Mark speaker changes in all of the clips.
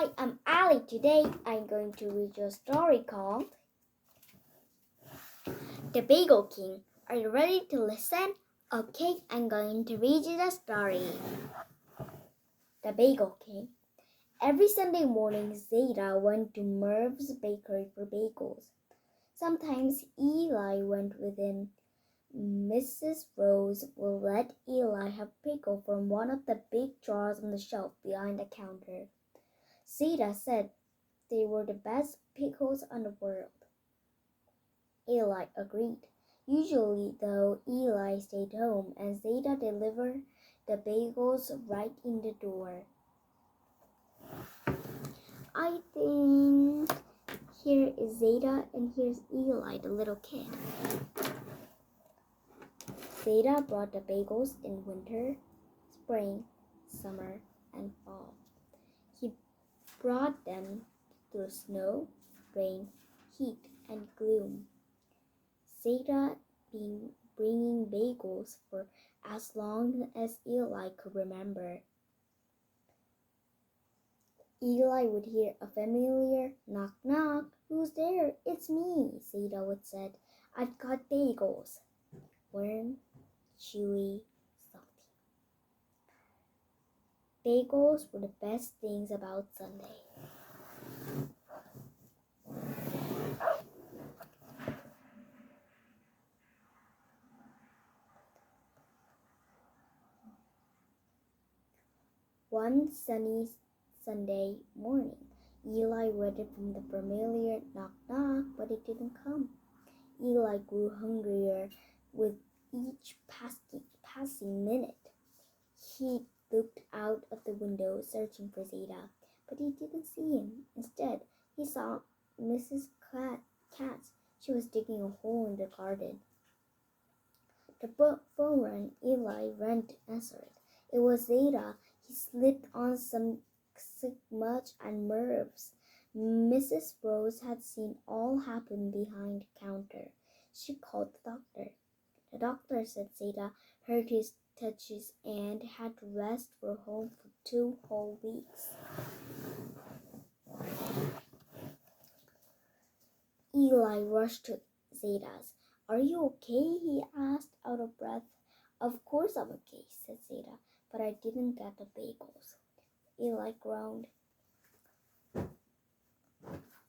Speaker 1: Hi, I'm Elly. Today I'm going to read you a story called The Bagel King. Are you ready to listen? Okay, I'm going to read you the story. The Bagel King. Every Sunday morning, Zeta went to Merv's bakery for bagels. Sometimes Eli went with him. Mrs. Rose will let Eli have pickle from one of the big jars on the shelf behind the counter. Zeta said they were the best pickles in the world. Eli agreed. Usually, though, Eli stayed home and Zeta delivered the bagels right in the door. I think here is Zeta and here's Eli, the little kid. Zeta brought the bagels in winter, spring, summer, and fall. He brought them through snow, rain, heat, and gloom. Zeta been bringing bagels for as long as Eli could remember. Eli would hear a familiar knock knock. Who's there? It's me, Zeta would say. I've got bagels. Warm, chewy, salty. Bagels were the best things about Sunday. One sunny Sunday morning, Eli waited for the familiar knock knock, but it didn't come. Eli grew hungrier with each passing minute. He looked out of the window searching for Zeta, but he didn't see him. Instead, he saw Mrs. Cat. She was digging a hole in the garden. The phone rang. Eli ran to answer it. It was Zeta. He slipped on some smudge and Merv's. Mrs. Rose had seen all happen behind the counter. She called the doctor. The doctor said Zeta hurt his touches and had to rest for home for 2 whole weeks. Eli rushed to Zeta's. Are you okay? He asked out of breath. Of course I'm okay, said Zeta, but I didn't get the bagels. Eli groaned.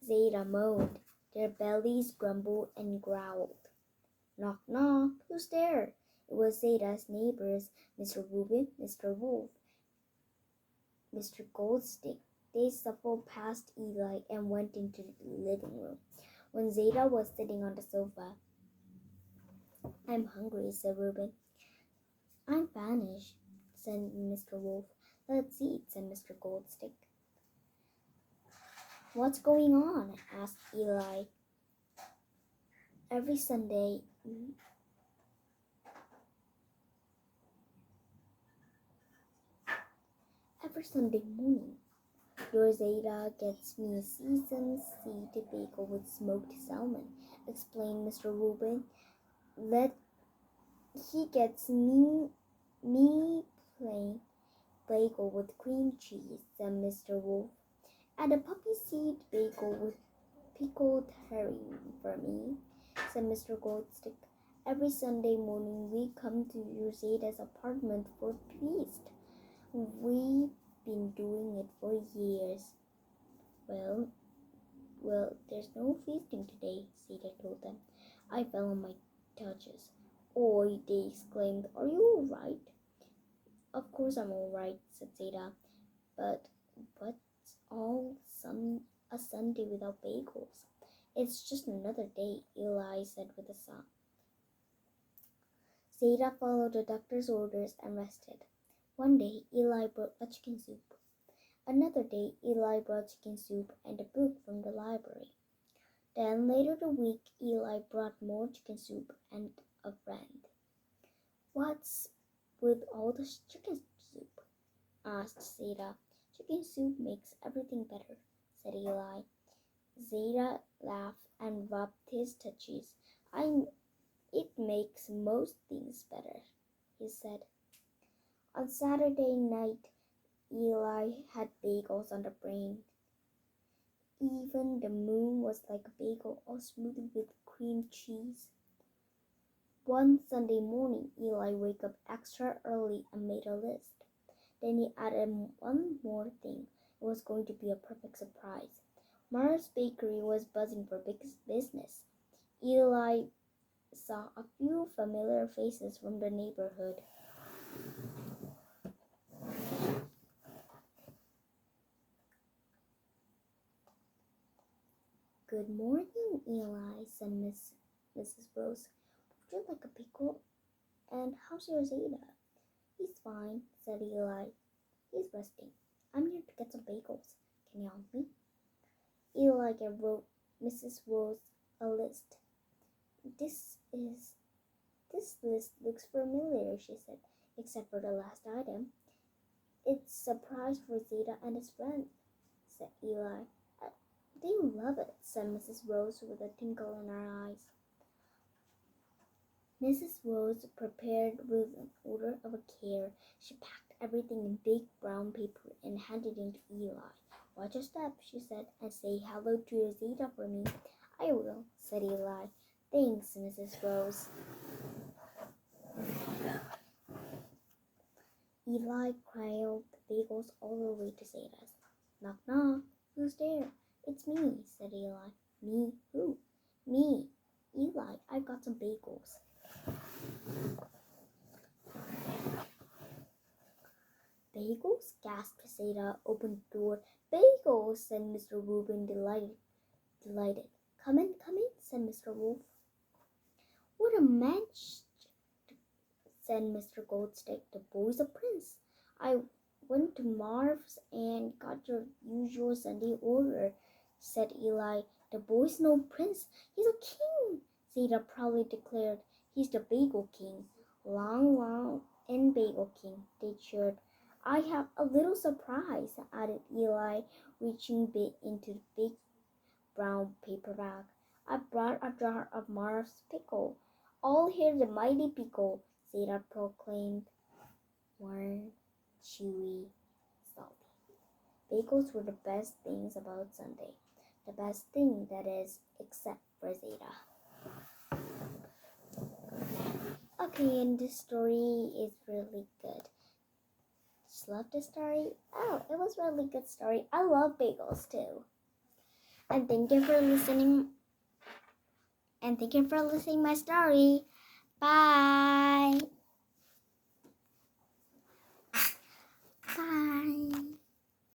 Speaker 1: Zeta moaned. Their bellies grumbled and growled. Knock, knock, who's there? It was Zeta's neighbors, Mr. Reuben, Mr. Wolf, Mr. Goldstick. They shuffled past Eli and went into the living room. When Zeta was sitting on the sofa, I'm hungry, said Reuben. I'm famished, said Mr. Wolf. Let's eat, said Mr. Goldstick. What's going on? Asked Eli. Every Sunday morning, your Zeta gets me a seasoned seed bagel with smoked salmon, explained Mr. Reuben. He gets me plain bagel with cream cheese, said Mr. Wolf, and a poppy seed bagel with pickled herring for me, said Mr. Goldstick. Every Sunday morning we come to your Zeta's apartment for a feast. We've been doing it for years. Well, there's no feasting today, Zeta told them. I fell on my touches. Oi, they exclaimed. Are you all right? Of course I'm all right, said Zeta. But what's a Sunday without bagels? It's just another day, Eli said with a sigh. Zeta followed the doctor's orders and rested. One day, Eli brought a chicken soup. Another day, Eli brought chicken soup and a book from the library. Then later the week, Eli brought more chicken soup and a friend. What's with all this chicken soup? Asked Zeta. Chicken soup makes everything better, said Eli. Zeta laughed and rubbed his touches. It makes most things better, he said. On Saturday night, Eli had bagels on the brain. Even the moon was like a bagel, all smooth with cream cheese. One Sunday morning, Eli woke up extra early and made a list. Then he added one more thing. It was going to be a perfect surprise. Mars Bakery was buzzing for big business. Eli saw a few familiar faces from the neighborhood. Good morning, Eli, said Mrs. Rose. Would you like a pickle? And how's your Zeta? He's fine, said Eli. He's resting. I'm here to get some bagels. Can you help me? Eli wrote Mrs. Rose a list. This list looks familiar, she said, except for the last item. It's a surprise for Zeta and his friend, said Eli. They love it, said Mrs. Rose with a twinkle in her eyes. Mrs. Rose prepared with an order of care. She packed everything in big brown paper and handed it to Eli. Watch your step, she said, and say hello to your Zeta for me. I will, said Eli. Thanks, Mrs. Rose. Eli carried the bagels all the way to Zeta's. Knock, knock. Who's there? It's me, said Eli. Me? Who? Me. Eli, I've got some bagels. Bagels? Gasped Zeta, opened the door. Bagels, said Mr. Reuben, delighted. Come in, said Mr. Wolf. What a match, said Mr. Goldstick. The boy's a prince. I went to Marv's and got your usual Sunday order, said Eli. The boy's no prince. He's a king, Zeta proudly declared. He's the Bagel King. Long and Bagel King, they cheered. I have a little surprise, added Eli, reaching into the big brown paper bag. I brought a jar of Marv's pickle. All hail the mighty pickle, Zeta proclaimed. Warm, chewy, salty. Bagels were the best things about Sunday. The best thing, that is, except for Zeta. Okay, and this story is really good. Just love the story. Oh, it was a really good story. I love bagels too. And thank you for listening. And thank you for listening my story. Bye.